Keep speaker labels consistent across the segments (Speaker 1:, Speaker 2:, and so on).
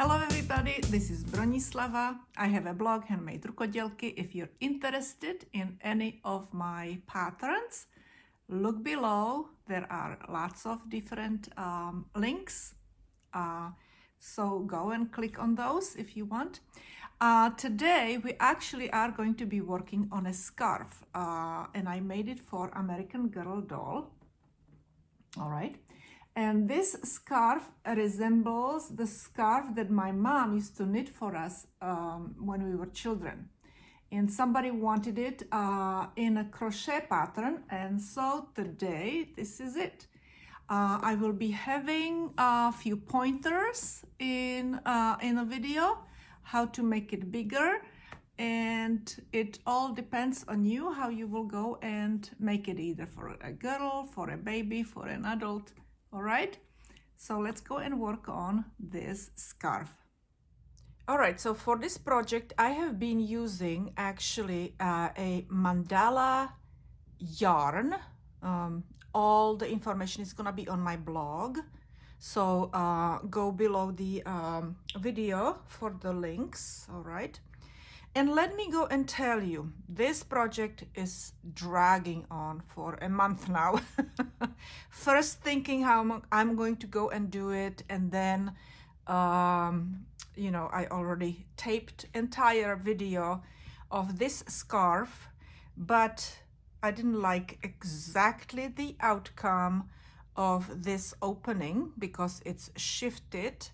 Speaker 1: Hello everybody, this is Bronislava. I have a blog, HandMadeRukodelky. If you're interested in any of my patterns, look below. There are lots of different links. So go and click on those if you want. Today we actually are going to be working on a scarf and I made it for American Girl doll. All right. And this scarf resembles the scarf that my mom used to knit for us when we were children. And somebody wanted it in a crochet pattern. And so today, this is it. I will be having a few pointers in a video, how to make it bigger. And it all depends on you, how you will go and make it either for a girl, for a baby, for an adult. All right, so let's go and work on this scarf. All right, so for this project, I have been using actually a mandala yarn. All the information is gonna be on my blog. So go below the video for the links, all right? And let me go and tell you, this project is dragging on for a month now. First thinking how I'm going to go and do it, and then, you know, I already taped entire video of this scarf, but I didn't like exactly the outcome of this opening because it's shifted.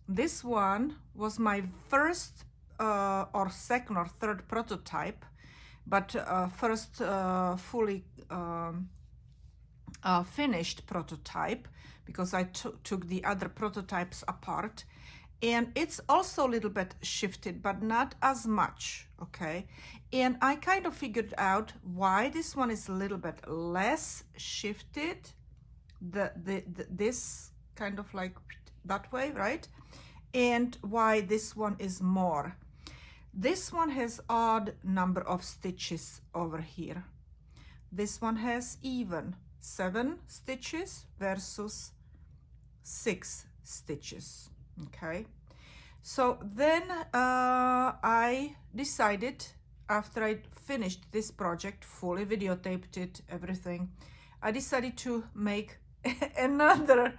Speaker 1: This one was my first or second or third prototype, but first fully finished prototype, because I took the other prototypes apart, and it's also a little bit shifted, but not as much, okay? And I kind of figured out why this one is a little bit less shifted, this kind of like that way, right? And why this one is more. This one has odd number of stitches over here. This one has even 7 stitches versus 6 stitches, okay? So then I decided, after I finished this project, fully videotaped it, everything, I decided to make another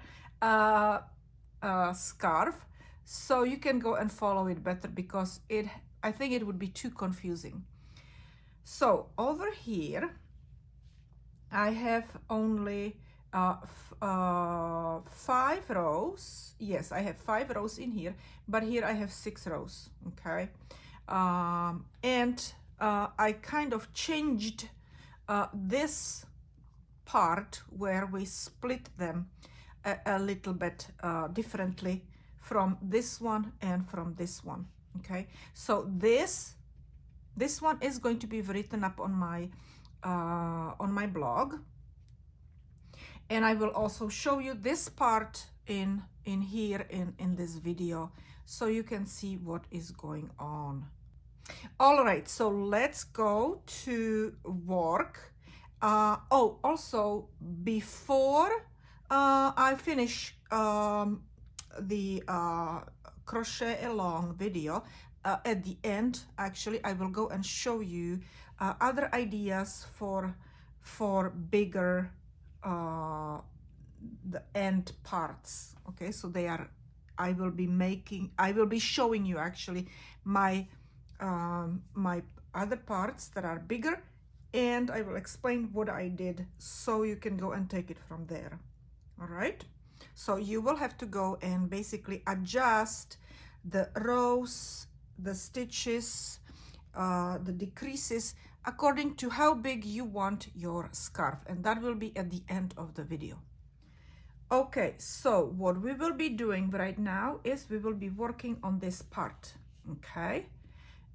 Speaker 1: scarf, so you can go and follow it better, because I think it would be too confusing. So over here I have only 5 rows. Yes, I have 5 rows in here, but here I have 6 rows, okay? And I kind of changed this part where we split them a little bit differently from this one and from this one, okay? So this one is going to be written up on my blog, and I will also show you this part in here in this video, so you can see what is going on. All right, so let's go to work. Oh, also before I finish the crochet along video, at the end actually I will go and show you other ideas for bigger the end parts, okay? So they are, I will be showing you actually my my other parts that are bigger, and I will explain what I did, so you can go and take it from there. All right, so you will have to go and basically adjust the rows, the stitches, the decreases according to how big you want your scarf, and that will be at the end of the video. Okay, so what we will be doing right now is we will be working on this part, okay?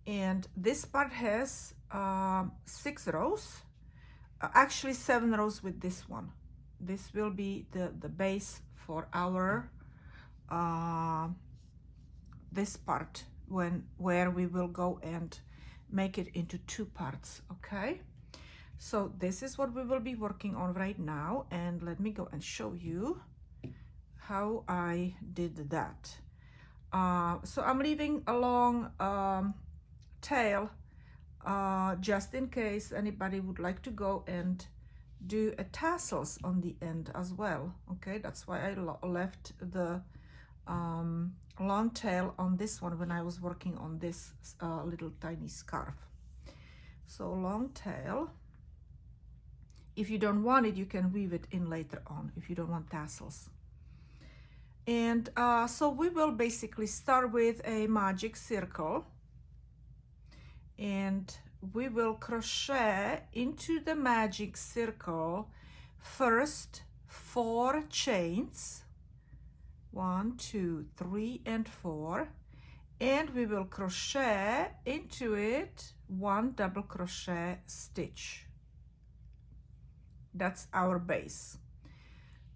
Speaker 1: And this part has 6 rows, actually 7 rows with this one. This will be the base for our this part, where we will go and make it into 2 parts, okay? So this is what we will be working on right now, and let me go and show you how I did that. So I'm leaving a long tail just in case anybody would like to go and do a tassels on the end as well. Okay, that's why I left the long tail on this one when I was working on this little tiny scarf. So long tail. If you don't want it, you can weave it in later on if you don't want tassels. And so we will basically start with a magic circle, and we will crochet into the magic circle first 4 chains, 1, 2, 3, and 4, and we will crochet into it 1 double crochet stitch. That's our base.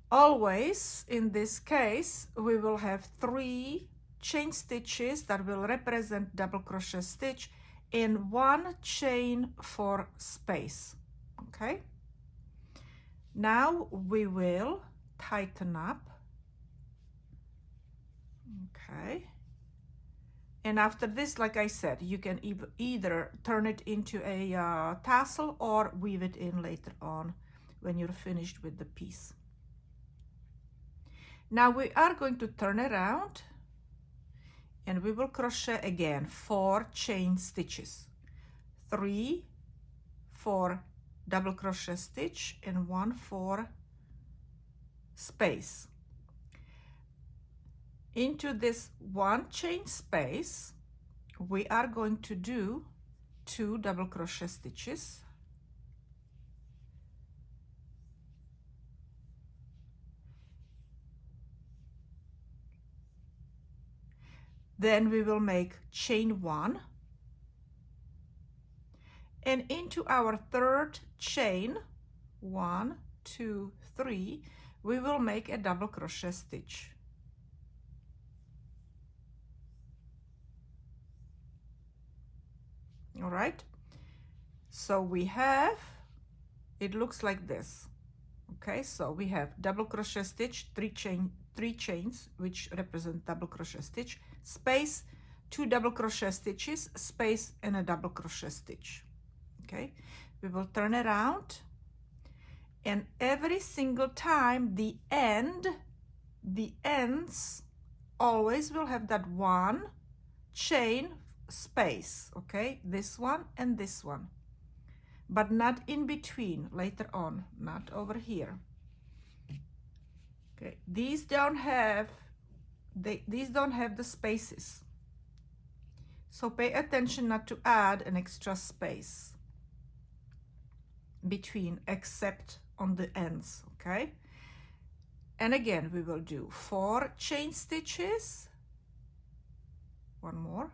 Speaker 1: Always in this case we will have 3 chain stitches that will represent double crochet stitch and 1 chain for space. Okay, now we will tighten up. Okay, and after this, like I said, you can either turn it into a tassel or weave it in later on when you're finished with the piece. Now we are going to turn around and we will crochet again 4 chain stitches, 3 for double crochet stitch and 1 for space. Into this 1 chain space we are going to do 2 double crochet stitches, then we will make chain 1, and into our 3rd chain, 1, 2, 3, we will make a double crochet stitch. All right, so we have, it looks like this. Okay, so we have double crochet stitch, 3 chains which represent double crochet stitch, space, 2 double crochet stitches, space, and a double crochet stitch. Okay, we will turn around, and every single time the ends always will have that 1 chain space. Okay, this one and this one, but not in between, later on, not over here. Okay, these don't have the spaces, so pay attention not to add an extra space between except on the ends. Okay, and again we will do 4 chain stitches, 1 more,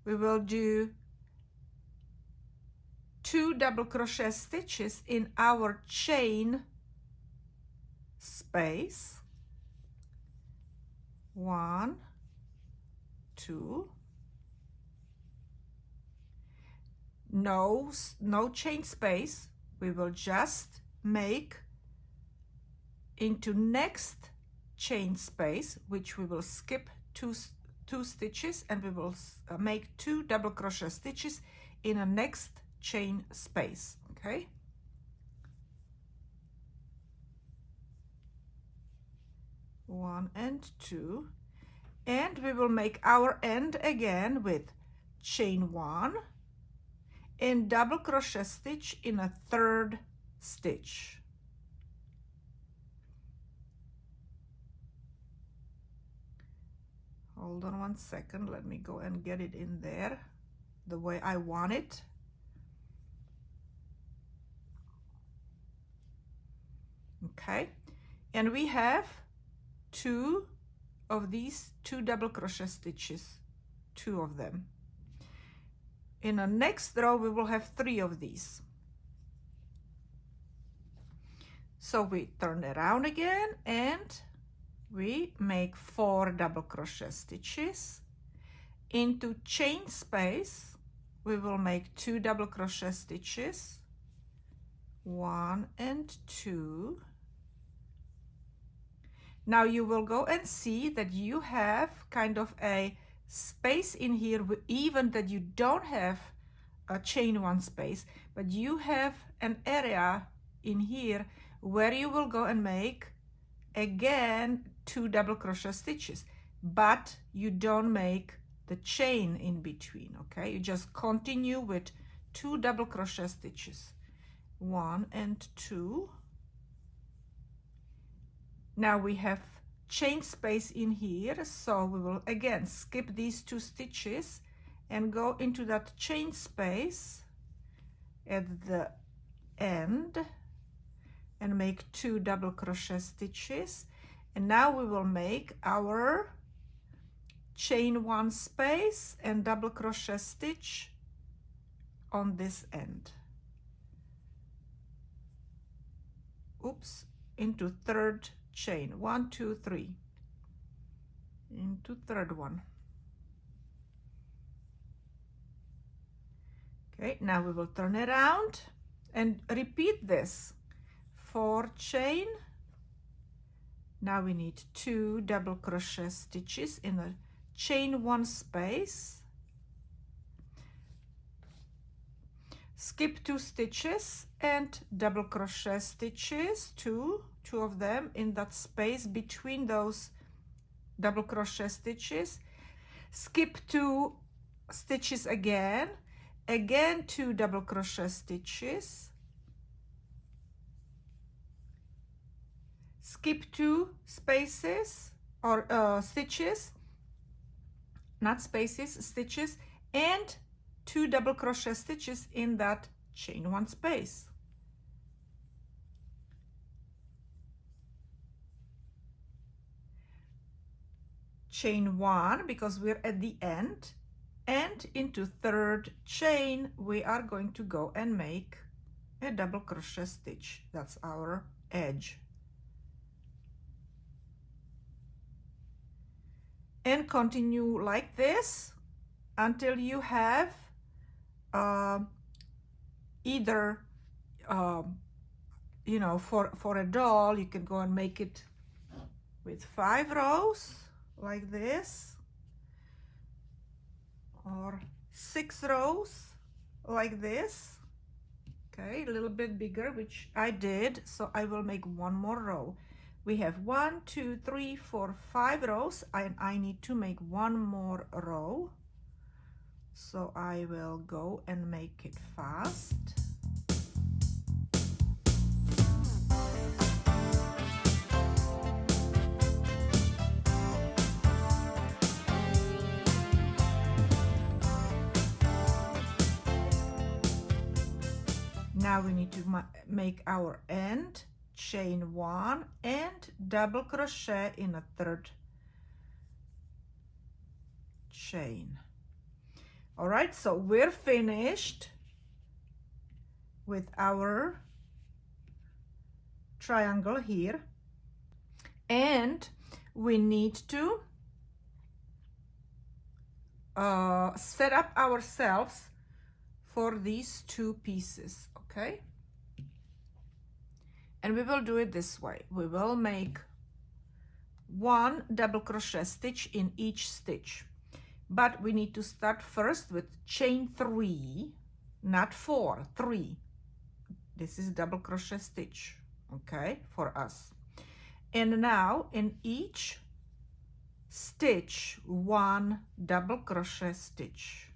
Speaker 1: we will do 2 double crochet stitches in our chain space, 1, 2, no chain space, we will just make into next chain space, which we will skip 2 stitches, and we will make 2 double crochet stitches in a next chain space. Okay, one and 2, and we will make our end again with chain 1 and double crochet stitch in a 3rd stitch. Hold on 1 second, let me go and get it in there the way I want it. Okay, and we have 2 of these 2 double crochet stitches, 2 of them. In the next row we will have 3 of these. So we turn around again and we make 4 double crochet stitches. Into chain space we will make 2 double crochet stitches, 1 and 2. Now you will go and see that you have kind of a space in here, even that you don't have a chain one space, but you have an area in here where you will go and make again 2 double crochet stitches, but you don't make the chain in between. Okay, you just continue with 2 double crochet stitches, 1 and 2. Now we have chain space in here, so we will again skip these 2 stitches and go into that chain space at the end and make 2 double crochet stitches. And now we will make our chain 1 space and double crochet stitch on this end. Oops, into 3rd chain, 1, 2, 3, into 3rd one. Okay, now we will turn around and repeat this. 4 chain. Now we need 2 double crochet stitches in a chain 1 space. Skip 2 stitches and double crochet stitches, two of them in that space between those double crochet stitches. Skip 2 stitches again 2 double crochet stitches. Skip 2 spaces or stitches, not spaces, stitches, and 2 double crochet stitches in that chain 1 space. Chain 1 because we're at the end, and into 3rd chain we are going to go and make a double crochet stitch. That's our edge. And continue like this until you have either you know, for a doll you can go and make it with 5 rows like this, or 6 rows like this. Okay, a little bit bigger, which I did, so I will make 1 more row. We have 1, 2, 3, 4, 5 rows, and I need to make 1 more row, so I will go and make it fast. Now we need to make our end, chain 1 and double crochet in a 3rd chain. All right, so we're finished with our triangle here, and we need to set up ourselves for these 2 pieces. Okay, and we will do it this way. We will make 1 double crochet stitch in each stitch, but we need to start first with chain 3, not 4, 3. This is double crochet stitch, okay, for us. And now in each stitch 1 double crochet stitch,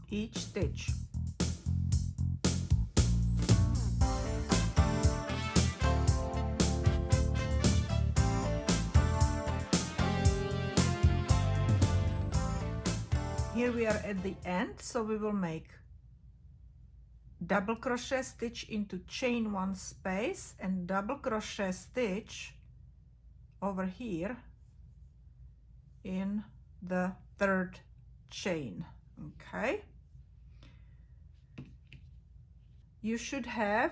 Speaker 1: each stitch. Here we are at the end, so we will make double crochet stitch into chain 1 space and double crochet stitch over here in the 3rd chain. Okay, you should have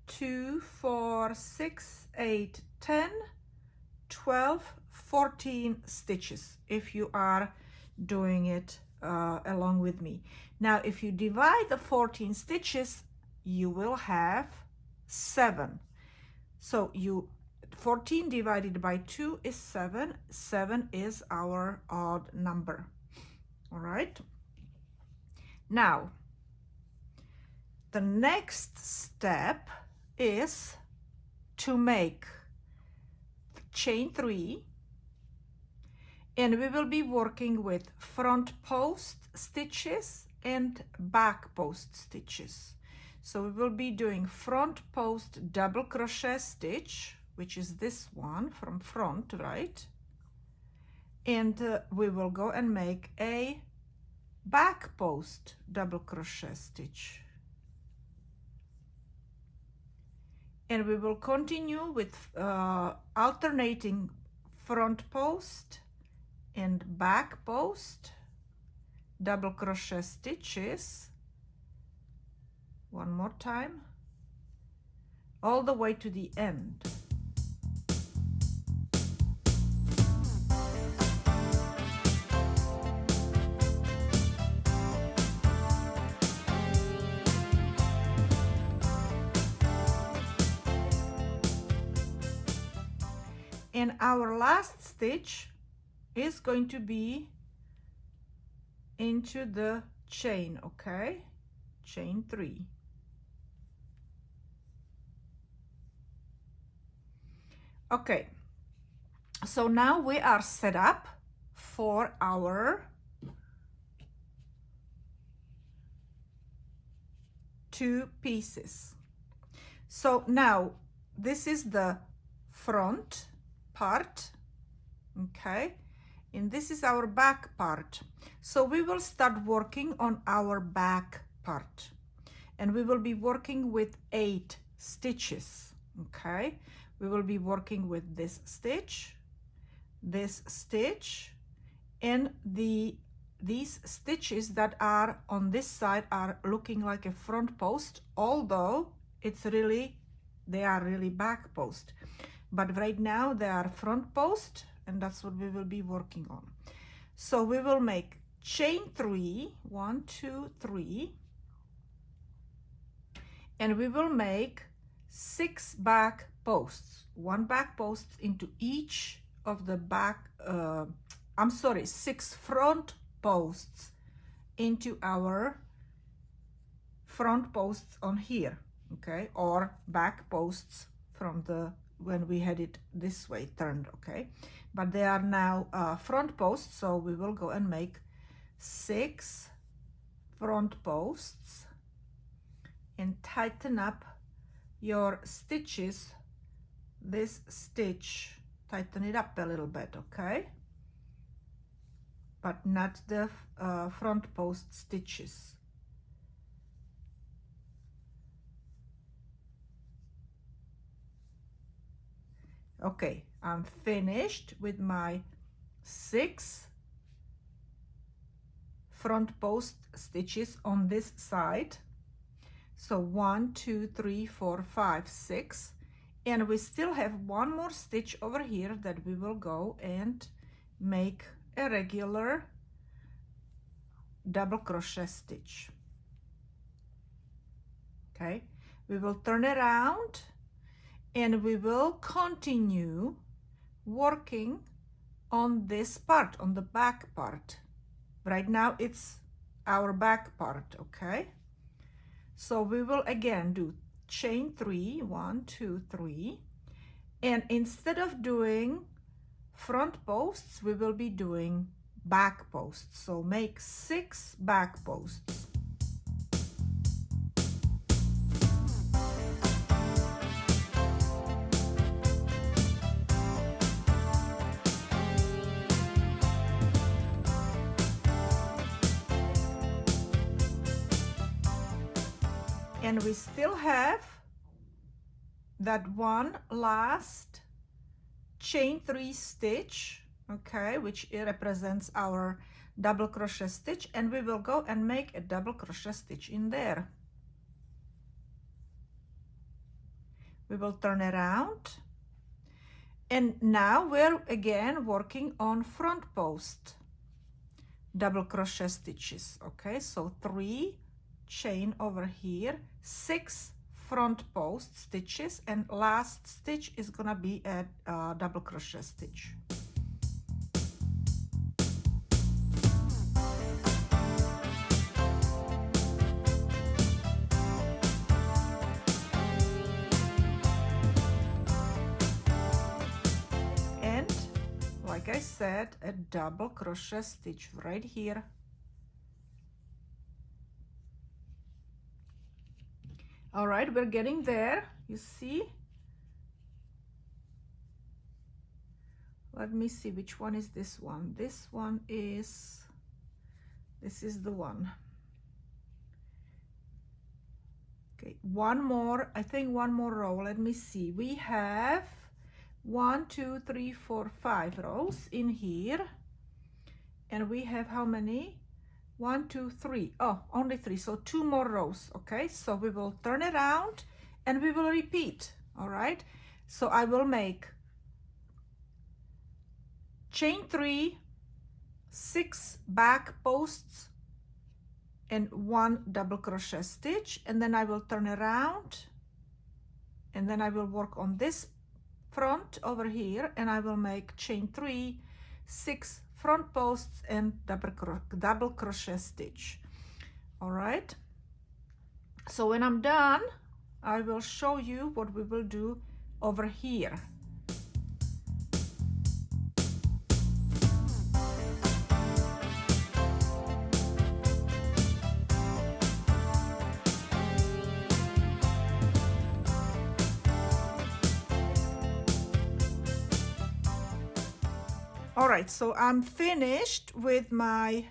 Speaker 1: 2, 4, 6, 8, 10, 12, 14 stitches if you are doing it along with me. Now if you divide the 14 stitches, you will have 7. So 14 divided by 2 is 7. 7 is our odd number. All right. Now, the next step is to make chain 3, and we will be working with front post stitches and back post stitches. So we will be doing front post double crochet stitch, which is this one from front, right? And we will go and make a back post double crochet stitch. And we will continue with alternating front post and back post double crochet stitches. One more time, all the way to the end. And our last stitch is going to be into the chain, okay? Chain 3. Okay, so now we are set up for our 2 pieces. So now this is the front part, okay, and this is our back part. So we will start working on our back part, and we will be working with 8 stitches, okay. We will be working with this stitch, and these stitches that are on this side are looking like a front post, although they are really back post. But right now they are front post, and that's what we will be working on. So we will make chain 3, 1, 2, 3, and we will make 6 back posts, 1 back post into each of the back, 6 front posts into our front posts on here, okay, or back posts from the when we had it this way turned, okay, but they are now front posts, so we will go and make 6 front posts and tighten up your stitches. This stitch, tighten it up a little bit, okay, but not the front post stitches. Okay, I'm finished with my 6 front post stitches on this side. So 1, 2, 3, 4, 5, 6, and we still have 1 more stitch over here that we will go and make a regular double crochet stitch. Okay, we will turn around and we will continue working on this part, on the back part. Right now it's our back part, okay? So we will again do chain 3, 1, 2, 3, and instead of doing front posts, we will be doing back posts. So make 6 back posts. And we still have that one last chain 3 stitch, okay, which represents our double crochet stitch, and we will go and make a double crochet stitch in there. We will turn around, and now we're again working on front post double crochet stitches, okay, so 3 chain over here, 6 front post stitches, and last stitch is gonna be a double crochet stitch. And like I said, a double crochet stitch right here. All right, we're getting there, you see. Let me see, which one is this one? This is the one. Okay, one more, I think one more row. Let me see. We have 1, 2, 3, 4, 5 rows in here. And we have how many? 1, 2, 3. Oh, only 3, so 2 more rows. Okay, so we will turn around and we will repeat. All right, so I will make chain 3, 6 back posts and 1 double crochet stitch, and then I will turn around and then I will work on this front over here, and I will make chain 3, 6 front posts and double crochet stitch. All right, so when I'm done, I will show you what we will do over here. All right, so I'm finished with my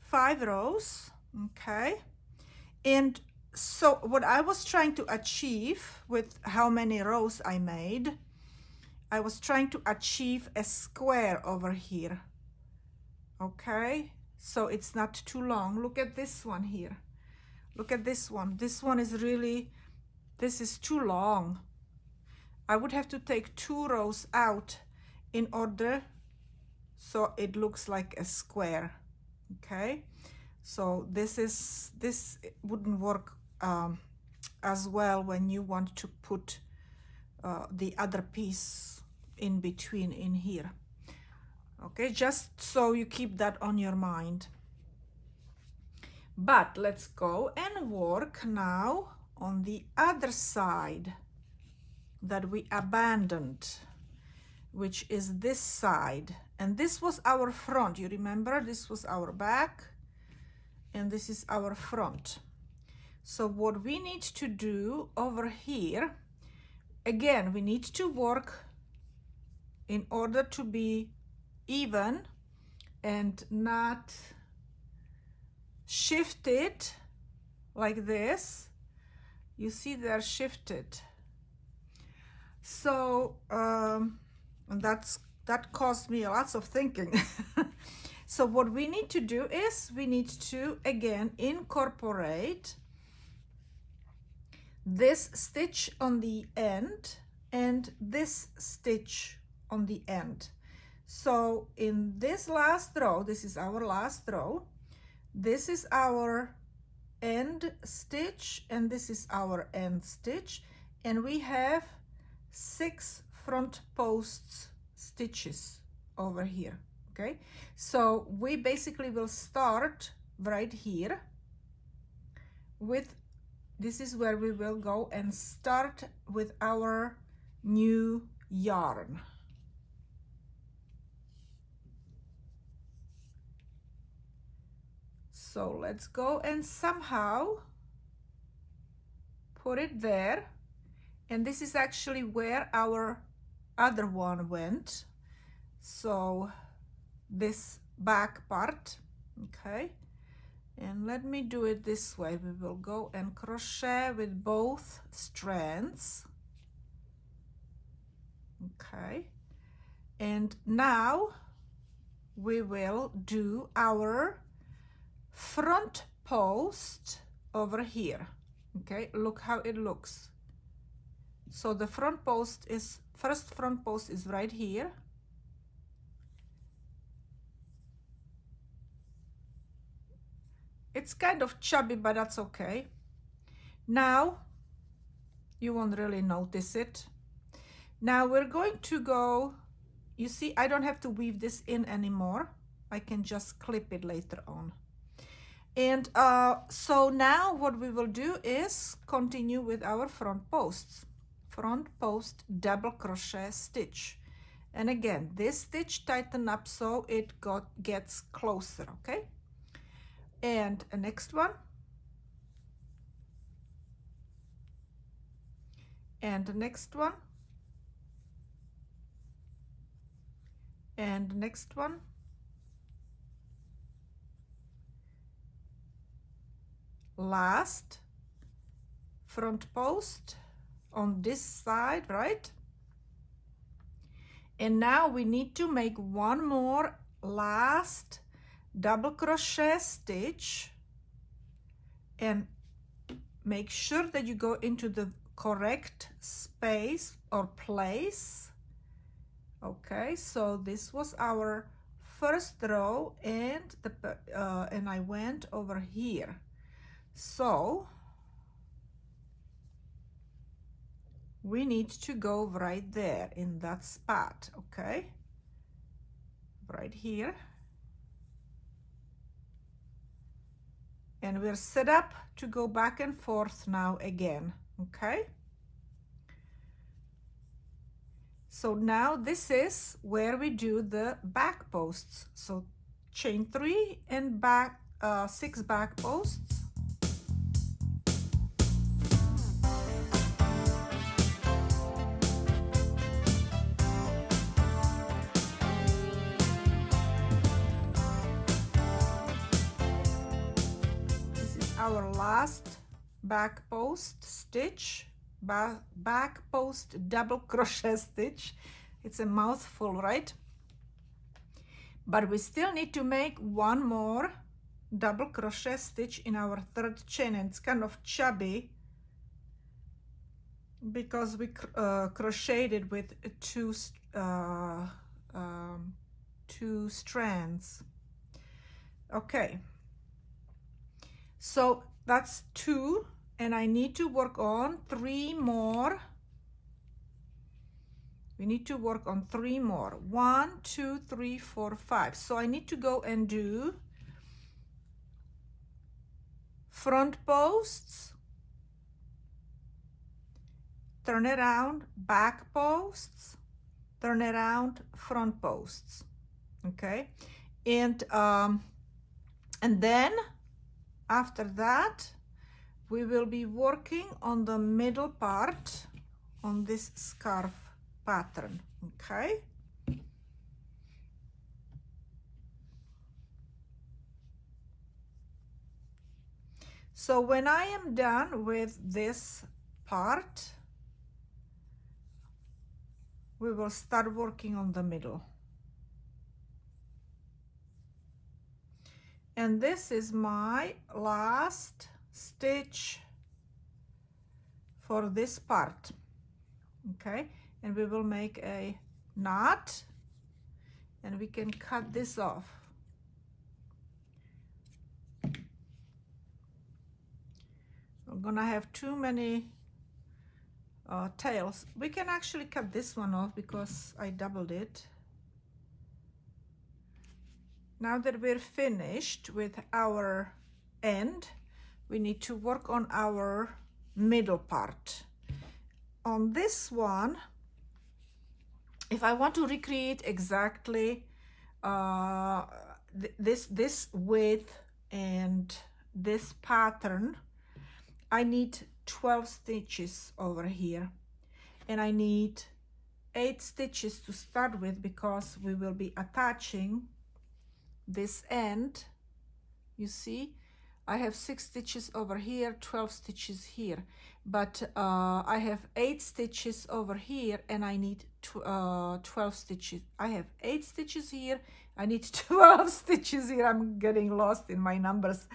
Speaker 1: 5 rows, okay? And so what I was trying to achieve with how many rows I made, I was trying to achieve a square over here, okay? So it's not too long. Look at this one here. Look at this one. This one is really, this is too long. I would have to take 2 rows out in order so it looks like a square. Okay, so this wouldn't work as well when you want to put the other piece in between in here. Okay, just so you keep that on your mind. But let's go and work now on the other side that we abandoned, which is this side. And this was our front. You remember, this was our back and this is our front. So what we need to do over here, again, we need to work in order to be even and not shifted like this. You see, they're shifted. So and that caused me lots of thinking. So what we need to do is we need to again incorporate this stitch on the end and this stitch on the end. So in this last row, this is our last row, this is our end stitch and this is our end stitch, and we have 6 front posts stitches over here. Okay, so we basically will start right here with, this is where we will go and start with our new yarn. So let's go and somehow put it there. And this is actually where our other one went. So this back part, okay? And let me do it this way. We will go and crochet with both strands. Okay. And now we will do our front post over here. Okay, look how it looks. So the front post is, first front post is right here. It's kind of chubby, but that's okay. Now you won't really notice it. Now we're going to go, you see, I don't have to weave this in anymore. I can just clip it later on. And so now what we will do is continue with our front posts. Front post double crochet stitch. And again, this stitch tighten up so it gets closer, okay? And the next one. And the next one. And the next one. Last front post on this side, right? And now we need to make one more last double crochet stitch and make sure that you go into the correct space or place. Okay, so this was our first row, and and I went over here. So we need to go right there in that spot, okay? Right here. And we're set up to go back and forth now again, okay? So now this is where we do the back posts. So chain 3 and back 6 back posts. This is our last back post stitch. Back post double crochet stitch. It's a mouthful, right? But we still need to make one more double crochet stitch in our third chain, and it's kind of chubby because we crocheted with two strands. Okay, so that's 2. And I need to work on 3 more. We need to work on 3 more. 1, 2, 3, 4, 5. So I need to go and do front posts, turn around, back posts, turn around, front posts. Okay, and then after that, we will be working on the middle part on this scarf pattern, okay? So when I am done with this part, we will start working on the middle. And this is my last stitch for this part, okay? And we will make a knot, and we can cut this off. We're gonna have too many tails. We can actually cut this one off because I doubled it. Now that we're finished with our end, we need to work on our middle part. On this one, if I want to recreate exactly this width and this pattern, I need 12 stitches over here, and I need 8 stitches to start with because we will be attaching this end. You see, I have 6 stitches over here, 12 stitches here, but I have 8 stitches over here, and I need 12 stitches. I have 8 stitches here, I need 12 stitches here. I'm getting lost in my numbers.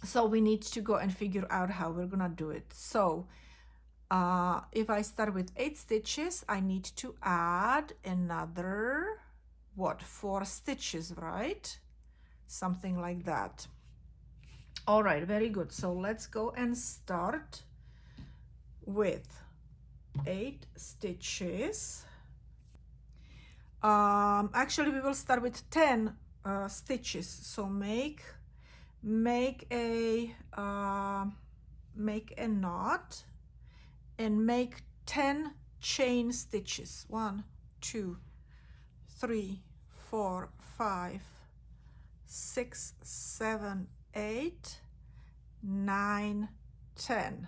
Speaker 1: So we need to go and figure out how we're gonna do it. So if I start with 8 stitches, I need to add another, what, 4 stitches, right? Something like that. All right, very good. So let's go and start with 8 stitches. Actually we will start with 10 stitches, so make a knot and make 10 chain stitches. 1 2 3 4 5 6 7 8 9 10.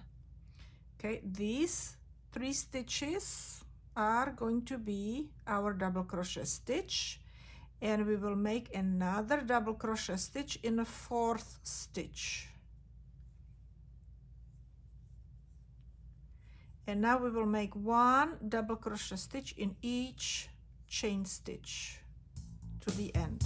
Speaker 1: Okay, these 3 stitches are going to be our double crochet stitch, and we will make another double crochet stitch in the 4th stitch. And now we will make 1 double crochet stitch in each chain stitch to the end.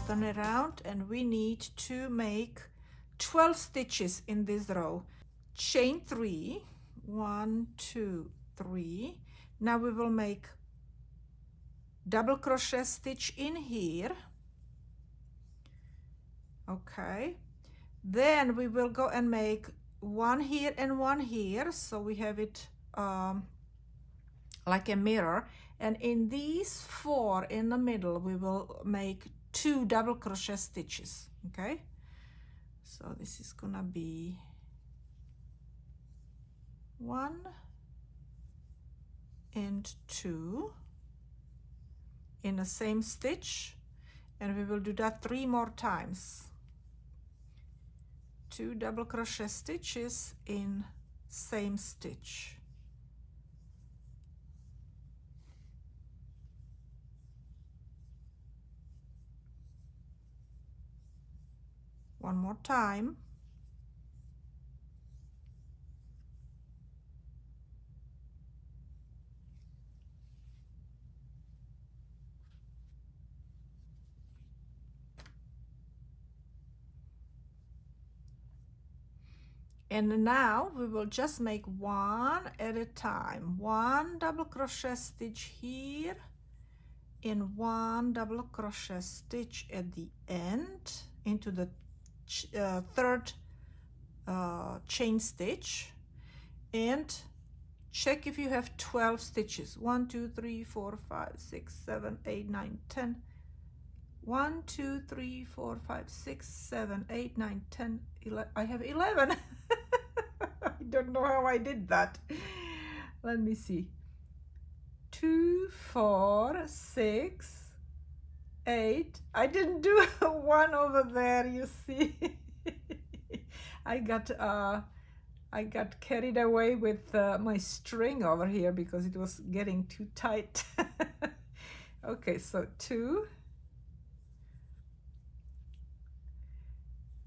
Speaker 1: Turn around, and we need to make 12 stitches in this row. Chain 3, 1 2 3. Now we will make double crochet stitch in here. Okay, then we will go and make 1 here and 1 here, so we have it like a mirror, and in these 4 in the middle we will make 2 double crochet stitches. Okay, so this is gonna be 1 and 2 in the same stitch, and we will do that 3 more times. 2 double crochet stitches in same stitch. One more time. And now we will just make 1 at a time. 1 double crochet stitch here and 1 double crochet stitch at the end into the 3rd chain stitch, and check if you have 12 stitches. 1 2 3 4 5 6 7 8 9 10. 1 2 3 4 5 6 7 8 9 10 11. I have 11. I don't know how I did that. Let me see. 2 4 6 8. I didn't do 1 over there, you see. I got carried away with my string over here because it was getting too tight. Okay, so 2.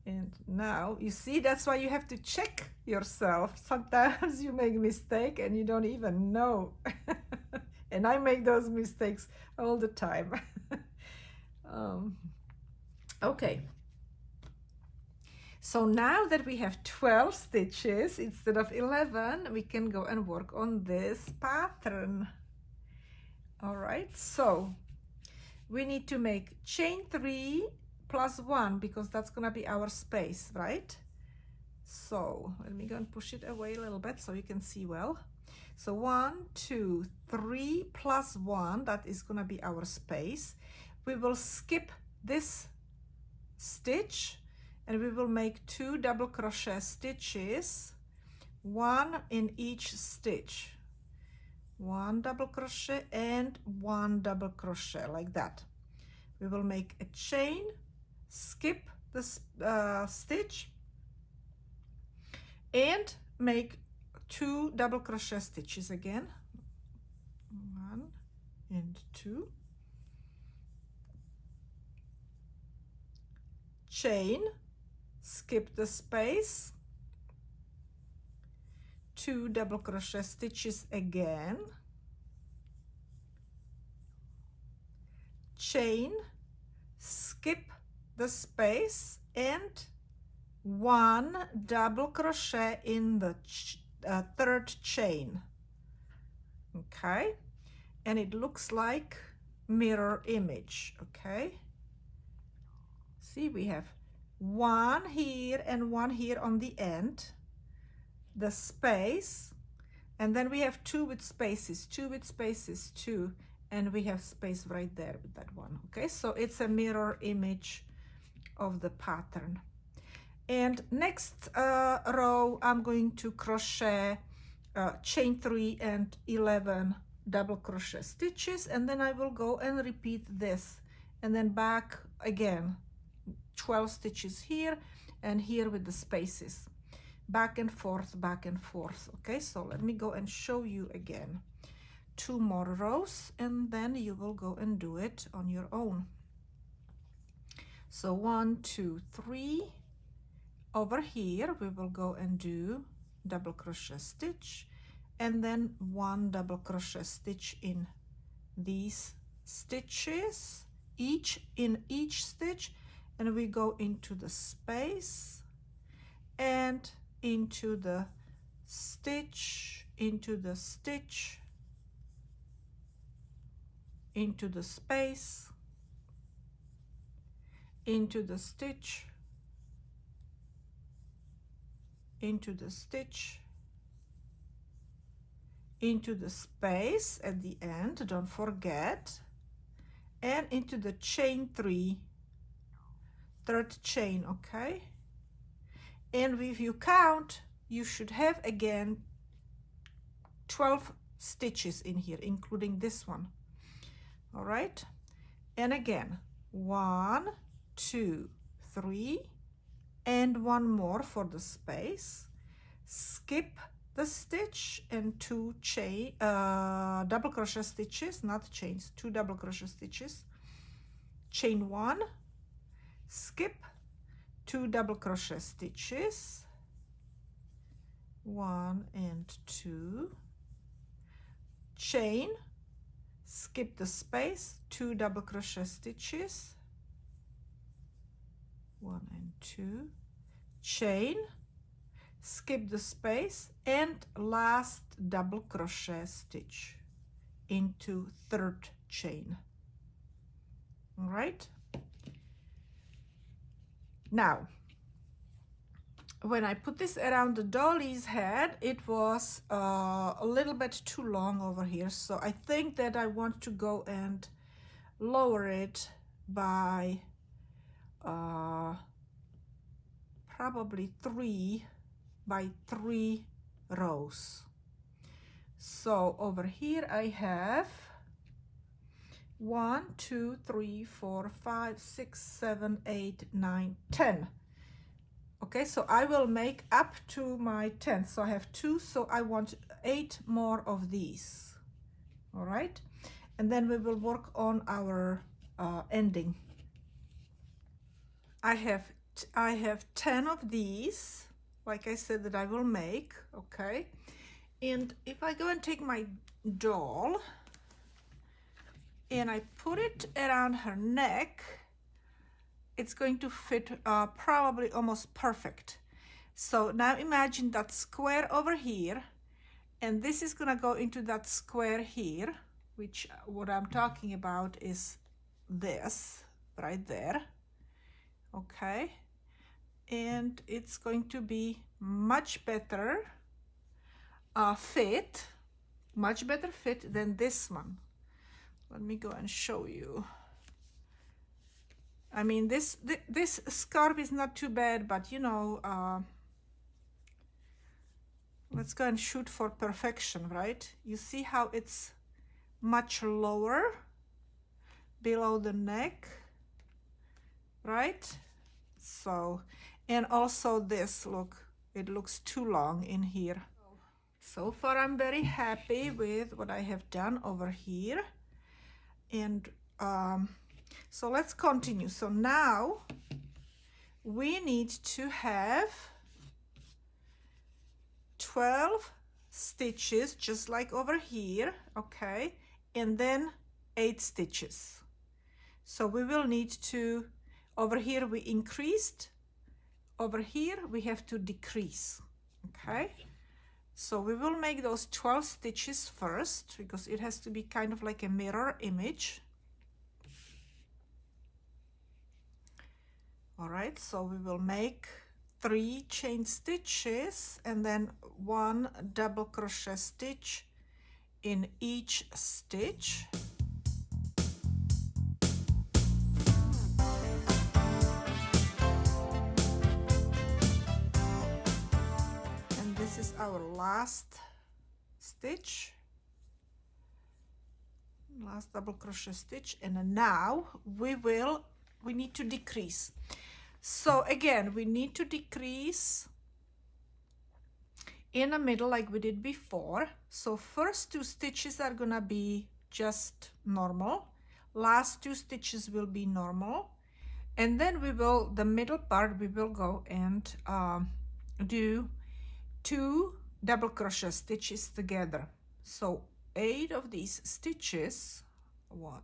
Speaker 1: And now you see, that's why you have to check yourself. Sometimes you make a mistake and you don't even know. And I make those mistakes all the time. Okay, so now that we have 12 stitches instead of 11, we can go and work on this pattern. All right, so we need to make chain 3 plus 1 because that's gonna be our space, right? So let me go and push it away a little bit so you can see well. So 1 2 3 plus 1, that is gonna be our space. We will skip this stitch and we will make 2 double crochet stitches, 1 in each stitch. 1 double crochet and 1 double crochet, like that. We will make a chain, skip this stitch, and make 2 double crochet stitches again. 1 and 2. Chain, skip the space, 2 double crochet stitches again, chain, skip the space, and 1 double crochet in the third chain. Okay, and it looks like mirror image. Okay, see, we have 1 here and 1 here on the end, the space, and then we have 2 with spaces, 2 with spaces, 2, and we have space right there with that one. Okay, so it's a mirror image of the pattern. And next row I'm going to crochet chain 3 and 11 double crochet stitches, and then I will go and repeat this, and then back again 12 stitches here and here with the spaces, back and forth, back and forth. Okay, so let me go and show you again 2 more rows, and then you will go and do it on your own. So 1, 2, 3. Over here we will go and do double crochet stitch, and then 1 double crochet stitch in these stitches, each stitch, and we go into the space and into the stitch, into the stitch, into the space, into the stitch, into the stitch, into the space at the end, don't forget, and into the chain 3, third chain. Okay, and if you count, you should have again 12 stitches in here, including this one. All right, and again 1, 2, 3, and 1 more for the space, skip the stitch, and 2 chain double crochet stitches, not chains, 2 double crochet stitches, chain 1, skip, 2 double crochet stitches, 1 and 2, chain, skip the space, 2 double crochet stitches, 1 and 2, chain, skip the space, and last double crochet stitch into third chain. All right, now when I put this around the dolly's head, it was a little bit too long over here, so I think that I want to go and lower it by probably 3 by 3 rows. So over here I have 1, 2, 3, 4, 5, 6, 7, 8, 9, 10. Okay, so I will make up to my 10th. So I have 2, so I want 8 more of these. All right, and then we will work on our ending. I have 10 of these, like I said, that I will make. Okay, and if I go and take my doll and I put it around her neck, it's going to fit probably almost perfect. So now imagine that square over here, and this is gonna go into that square here, which what I'm talking about is this right there. Okay, and it's going to be much better fit, much better fit than this one. Let me go and show you. I mean, this scarf is not too bad, but you know, let's go and shoot for perfection, right? You see how it's much lower below the neck, right? So, and also this, look, it looks too long in here. So far I'm very happy with what I have done over here, and so let's continue. So now we need to have 12 stitches, just like over here, okay, and then 8 stitches. So we will need to, over here we increased over here we have to decrease. Okay, so we will make those 12 stitches first because it has to be kind of like a mirror image. All right, so we will make 3 chain stitches and then 1 double crochet stitch in each stitch. And this is our last stitch, last double crochet stitch, and now we need to decrease. So again, we need to decrease in the middle like we did before. So first 2 stitches are gonna be just normal, last 2 stitches will be normal, and then we will, the middle part, we will go and do 2 double crochet stitches together. So 8 of these stitches, 1,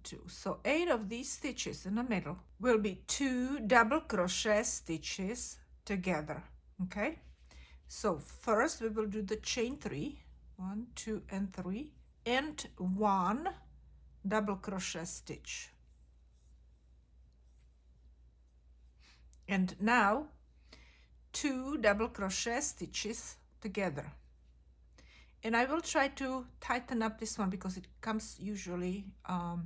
Speaker 1: 2, so 8 of these stitches in the middle will be 2 double crochet stitches together. Okay, so first we will do the chain 3, 1, 2 and 3, and 1 double crochet stitch. And now 2 double crochet stitches together. And I will try to tighten up this one because it comes usually a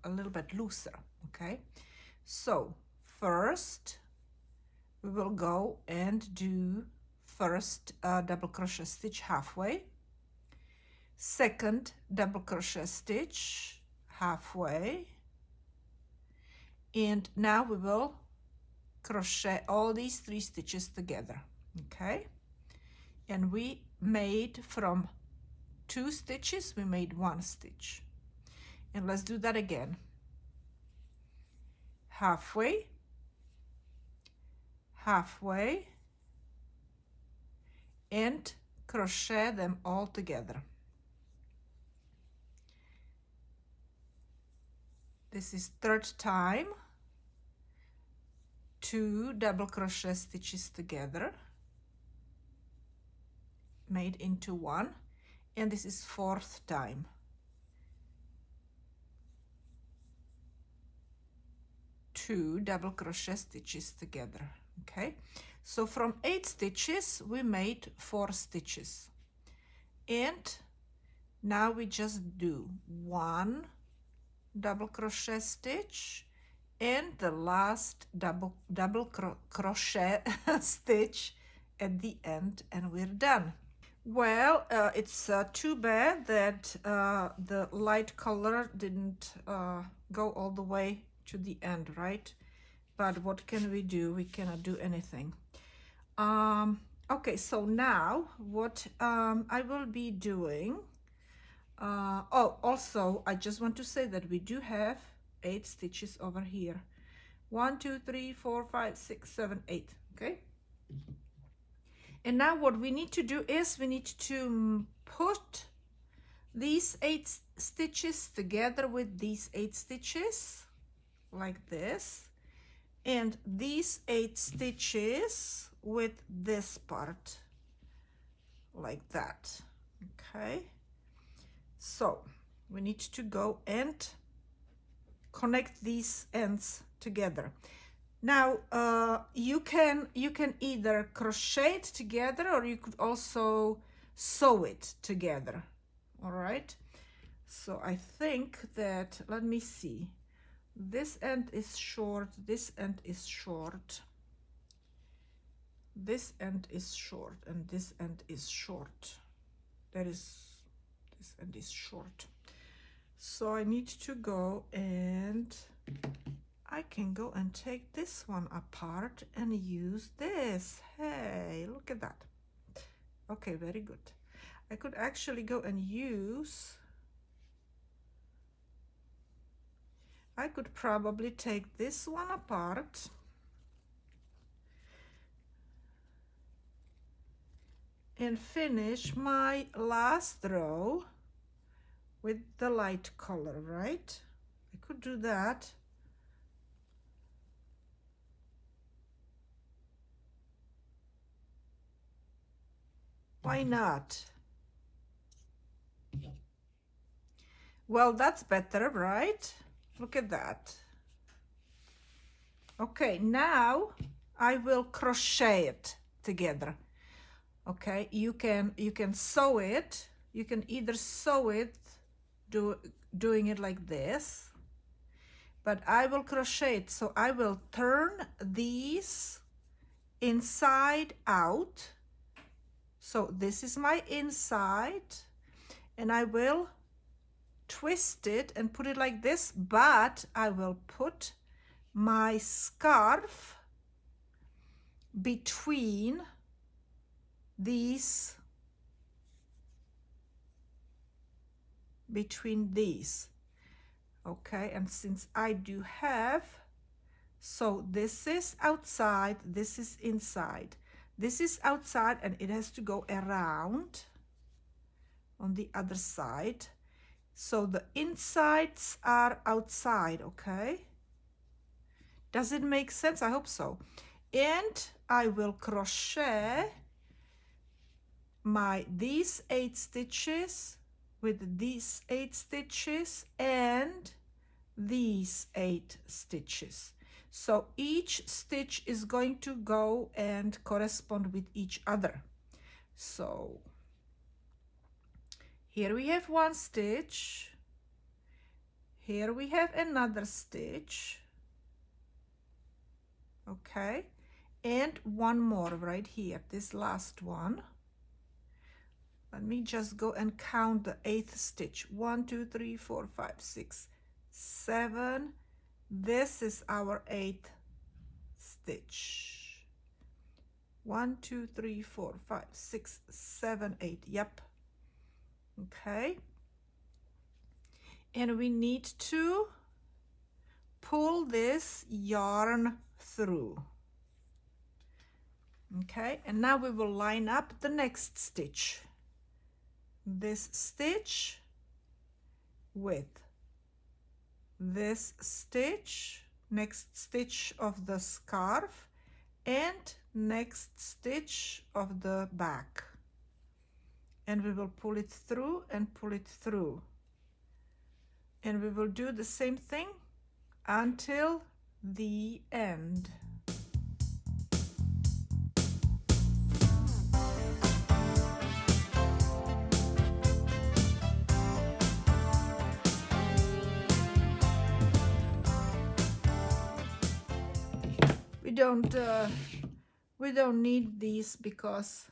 Speaker 1: little bit looser. Okay, so first we will go and do first double crochet stitch halfway, second double crochet stitch halfway, and now we will crochet all these 3 stitches together. Okay, and we made from 2 stitches, we made 1 stitch. And let's do that again. Halfway, halfway, and crochet them all together. This is 3rd time, 2 double crochet stitches together, made into 1, and this is 4th time. Two double crochet stitches together. Okay, so from 8 stitches we made 4 stitches, and now we just do 1 double crochet stitch and the last double crochet stitch at the end, and we're done. Well, it's too bad that the light color didn't go all the way to the end, right? But what can we do? We cannot do anything. Okay, so now what I will be doing, oh, also I just want to say that we do have 8 stitches over here. 1, 2, 3, 4, 5, 6, 7, 8. Okay, and now what we need to do is we need to put these 8 stitches together with these 8 stitches like this, and these 8 stitches with this part like that. Okay, so we need to go and connect these ends together. Now you can either crochet it together, or you could also sew it together. All right, so I think that, let me see, this end is short, this end is short, this end is short, and this end is short. This end is short. So I need to go and I can go and take this one apart and use this. Hey, look at that. Okay, very good. I could actually go and use, I could probably take this one apart and finish my last row with the light color, right? I could do that. Why not? Well, that's better, right? Look at that. Okay, now I will crochet it together. Okay, you can sew it. You can either sew it doing it like this, but I will crochet it. So I will turn these inside out. So this is my inside, and I will twist it and put it like this, but I will put my scarf between these, okay? And since I do have, so this is outside, this is inside, this is outside, and it has to go around on the other side. So the insides are outside, okay? Does it make sense? I hope so. And I will crochet these 8 stitches with these 8 stitches and these 8 stitches. So each stitch is going to go and correspond with each other. So here we have 1 stitch, here we have another stitch, okay, and 1 more right here, this last one. Let me just go and count the 8th stitch. 1, 2, 3, 4, 5, 6, 7. This is our 8th stitch. 1, 2, 3, 4, 5, 6, 7, 8. Yep. Okay. And we need to pull this yarn through. Okay. And now we will line up the next stitch. This stitch with this stitch, next stitch of the scarf, and next stitch of the back, and we will pull it through and pull it through, and we will do the same thing until the end. We don't need these because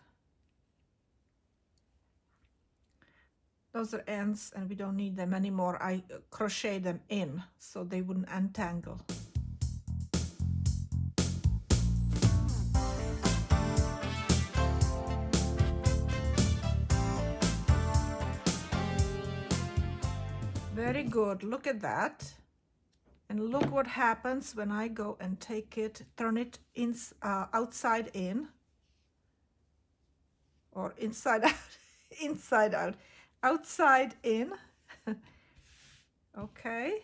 Speaker 1: those are ends and we don't need them anymore. I crochet them in so they wouldn't untangle. Very good. Look at that. And look what happens when I go and take it, turn it outside in, or inside out, inside out, outside in. Okay.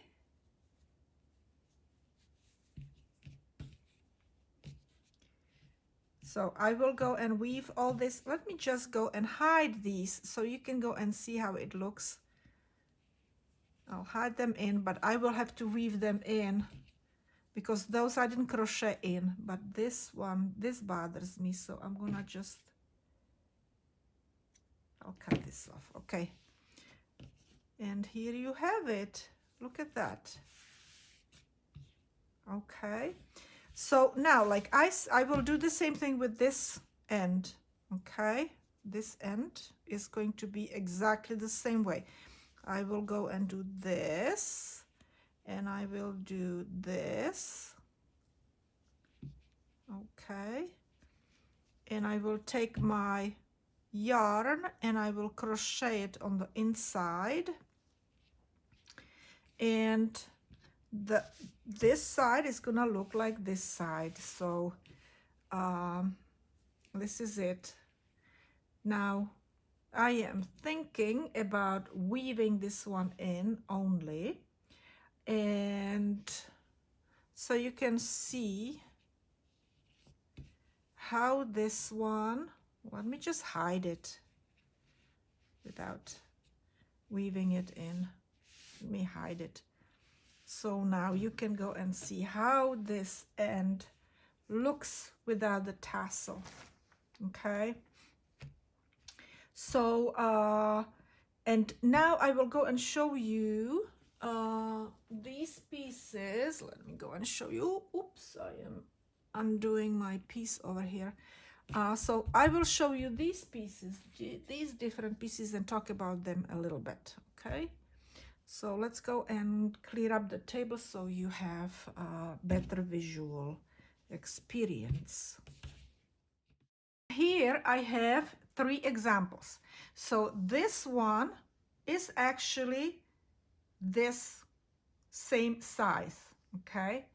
Speaker 1: So I will go and weave all this. Let me just go and hide these so you can go and see how it looks. I'll hide them in, but I will have to weave them in because those I didn't crochet in, but this one, this bothers me, so I'm gonna just, I'll cut this off. Okay. And here you have it. Look at that. Okay. So now, like I will do the same thing with this end. Okay. This end is going to be exactly the same way. I will go and do this, and I will do this. Okay. And I will take my yarn and I will crochet it on the inside. And this side is gonna look like this side. So this is it. Now I am thinking about weaving this one in only, and so you can see how this one, let me just hide it. without weaving it in. Let me hide it. So now you can go and see how this end looks without the tassel. Okay, so and now I will go and show you these pieces. Let me go and show you. Oops, I am undoing my piece over here. So I will show you these pieces, these different pieces, and talk about them a little bit. Okay, so let's go and clear up the table so you have a better visual experience. Here I have 3 examples. So this one is actually this same size. Okay,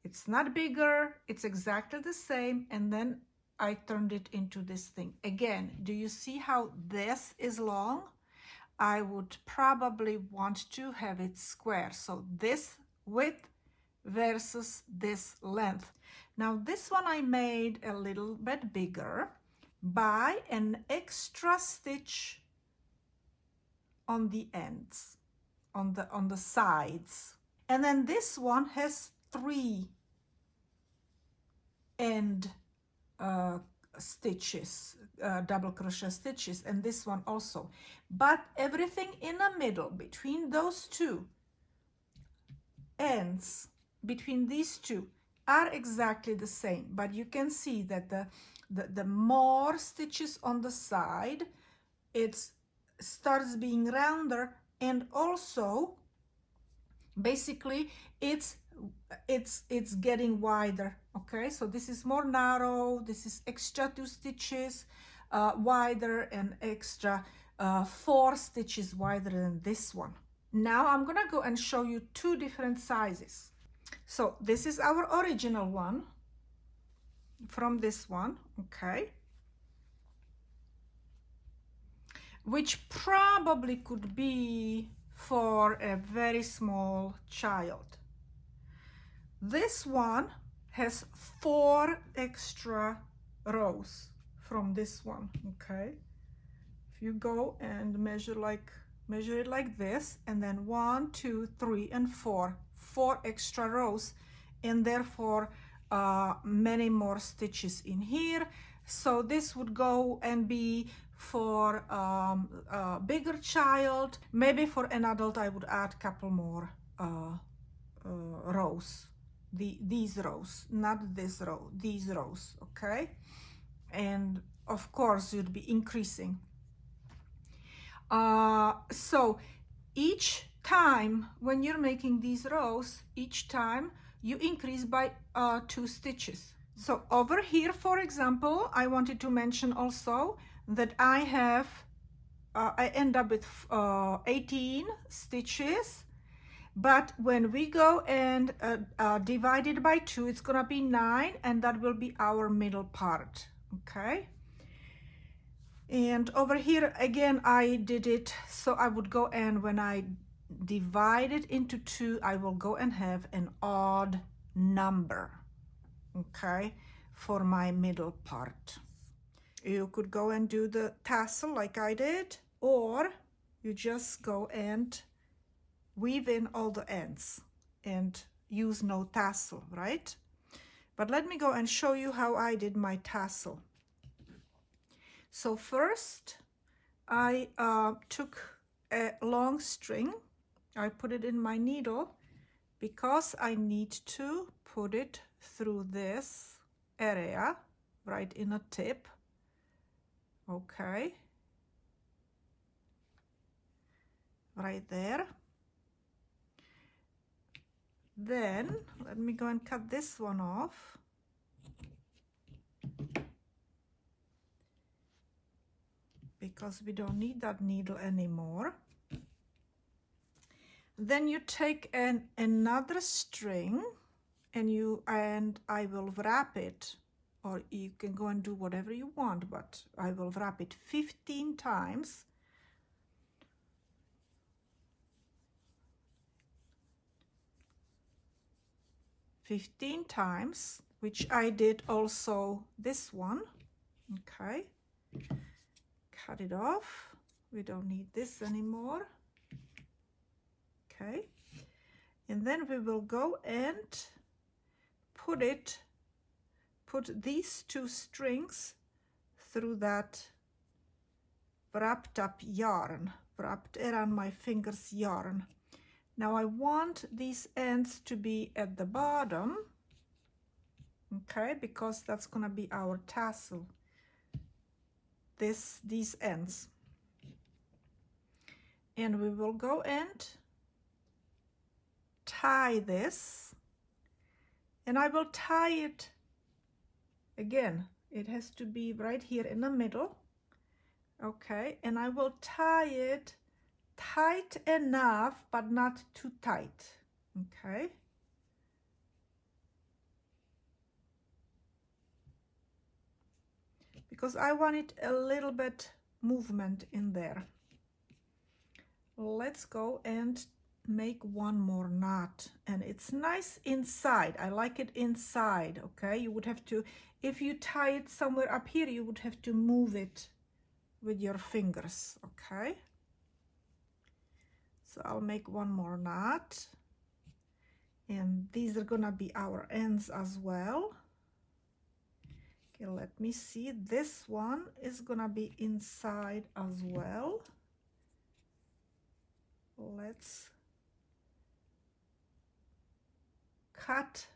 Speaker 1: it's not bigger, it's exactly the same, and then I turned it into this thing. Again, do you see how this is long? I would probably want to have it square. So this width versus this length. Now this one I made a little bit bigger by an extra stitch on the ends, on the sides. And then this one has 3 end stitches, double crochet stitches, and this one also. But everything in the middle between those 2 ends, between these 2, are exactly the same. But you can see that the more stitches on the side, it starts being rounder, and also basically it's getting wider. Okay, so this is more narrow, this is extra 2 stitches wider, and extra 4 stitches wider than this one. Now I'm gonna go and show you 2 different sizes. So this is our original one from this one, okay, which probably could be for a very small child. This one has 4 extra rows from this one. Okay, if you go and measure it like this, and then 1, 2, 3, and 4 extra rows, and therefore many more stitches in here. So this would go and be for a bigger child. Maybe for an adult I would add a couple more rows, these rows, not this row, these rows. Okay, and of course you'd be increasing. So each time when you're making these rows, each time you increase by 2 stitches. So over here, for example, I wanted to mention also that I end up with 18 stitches, but when we go and divide it by 2, it's gonna be 9, and that will be our middle part. Okay, and over here again I did it so I would go, and when I divide it into 2, I will go and have an odd number, okay, for my middle part. You could go and do the tassel like I did, or you just go and weave in all the ends and use no tassel, right? But let me go and show you how I did my tassel. So first I took a long string, I put it in my needle because I need to put it through this area right in a tip. Okay, right there. Then let me go and cut this one off. Because we don't need that needle anymore. Then you take another string and I will wrap it, or you can go and do whatever you want, but I will wrap it 15 times. Which I did also this one. Okay, cut it off We don't need this anymore. Okay, and then we will go and put these two strings through that wrapped up yarn, wrapped around my fingers yarn. Now I want these ends to be at the bottom, okay, because that's gonna be our tassel, these ends. And we will go and tie this, and I will tie it again. It has to be right here in the middle, okay, and I will tie it tight enough but not too tight, okay. Because I want it a little bit movement in there. Let's go and make one more knot, and it's nice inside. I like it inside, okay. You would have to, if you tie it somewhere up here, you would have to move it with your fingers, okay. So I'll make one more knot, and these are gonna be our ends as well. Okay, let me see, this one is gonna be inside as well. Let's cut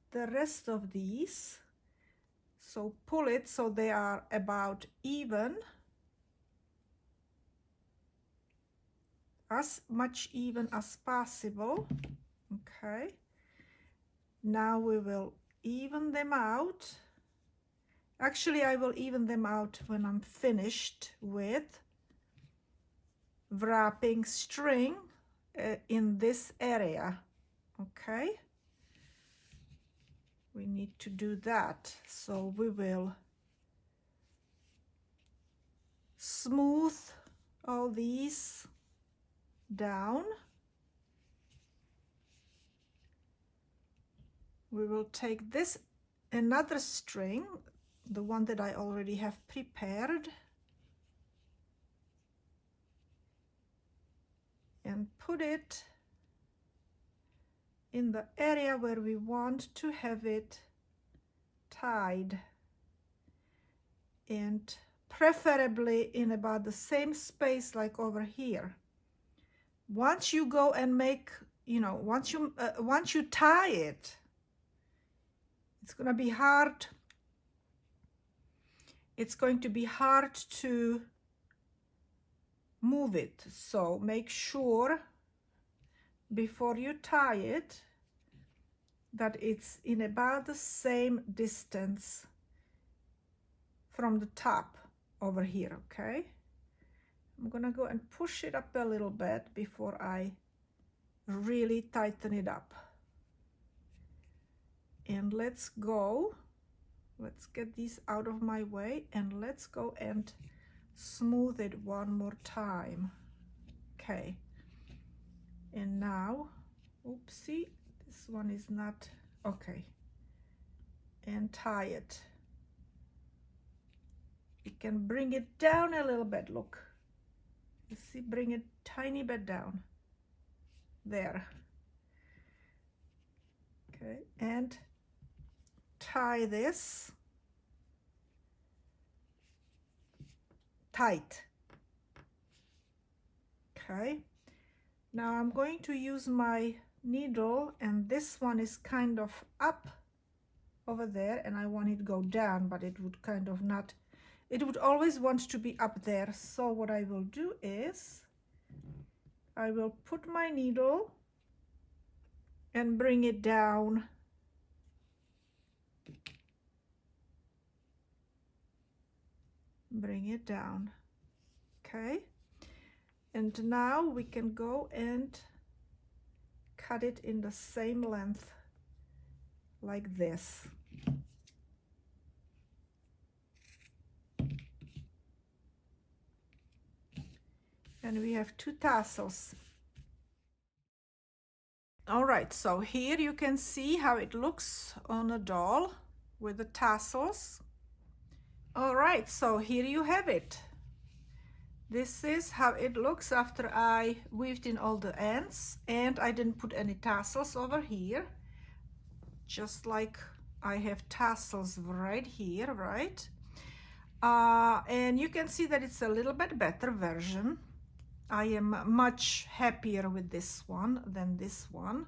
Speaker 1: the rest of these, so pull it so they are about even, as much even as possible, okay. Now we will even them out. Actually, I will even them out when I'm finished with wrapping string in this area, okay. We need to do that, so we will smooth all these down. We will take this, another string, the one that I already have prepared, and put it in the area where we want to have it tied, and preferably in about the same space like over here. Once you go and make, you know, once you tie it, it's going to be hard. It's going to be hard to move it, so make sure before you tie it that it's in about the same distance from the top over here, okay. I'm gonna go and push it up a little bit before I really tighten it up. And let's get these out of my way, and let's go and smooth it one more time, okay. And now, oopsie, this one is not okay, and tie it. You can bring it down a little bit, look, you see, bring it tiny bit down there, okay, and tie this tight, okay. Now I'm going to use my needle, and this one is kind of up over there, and I want it to go down, but it would kind of not, it would always want to be up there. So what I will do is I will put my needle and bring it down, okay. And now we can go and cut it in the same length like this. And we have two tassels. All right, so here you can see how it looks on a doll with the tassels. All right, so here you have it. This is how it looks after I weaved in all the ends, and I didn't put any tassels over here, just like I have tassels right here, right? And you can see that it's a little bit better version. I am much happier with this one than this one.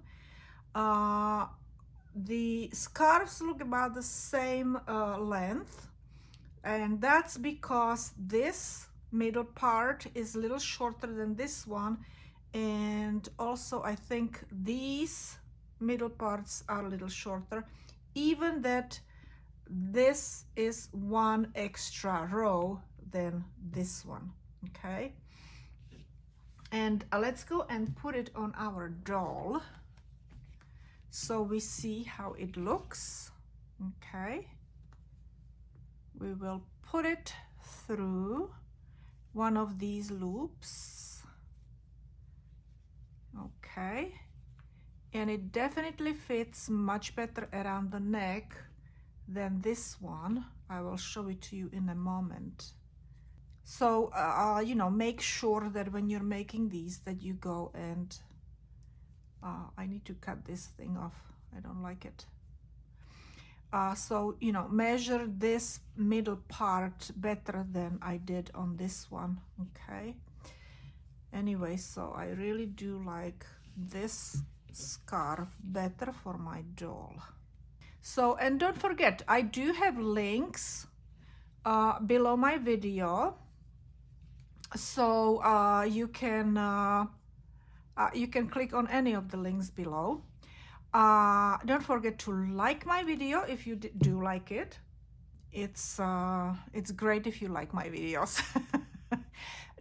Speaker 1: The scarves look about the same length, and that's because this middle part is a little shorter than this one, and also I think these middle parts are a little shorter, even that this is one extra row than this one. Okay, and let's go and put it on our doll so we see how it looks. Okay, we will put it through one of these loops. Okay, and it definitely fits much better around the neck than this one. I will show it to you in a moment. So you know, make sure that when you're making these that you go and I need to cut this thing off, I don't like it. So, you know, measure this middle part better than I did on this one. Okay, anyway, so I really do like this scarf better for my doll. So, and don't forget, I do have links below my video, so you can click on any of the links below. Don't forget to like my video if you do like it. It's great if you like my videos.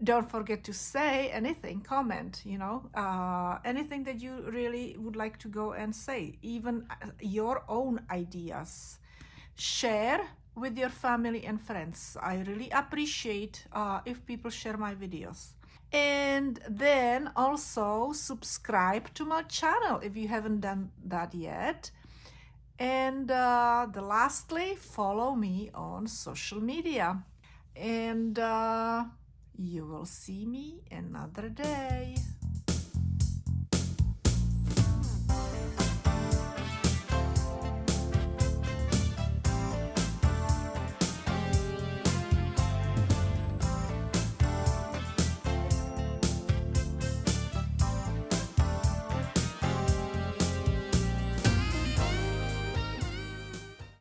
Speaker 1: Don't forget to say anything, comment, you know, anything that you really would like to go and say, even your own ideas. Share with your family and friends. I really appreciate if people share my videos. And then also subscribe to my channel if you haven't done that yet. And lastly, follow me on social media. And you will see me another day.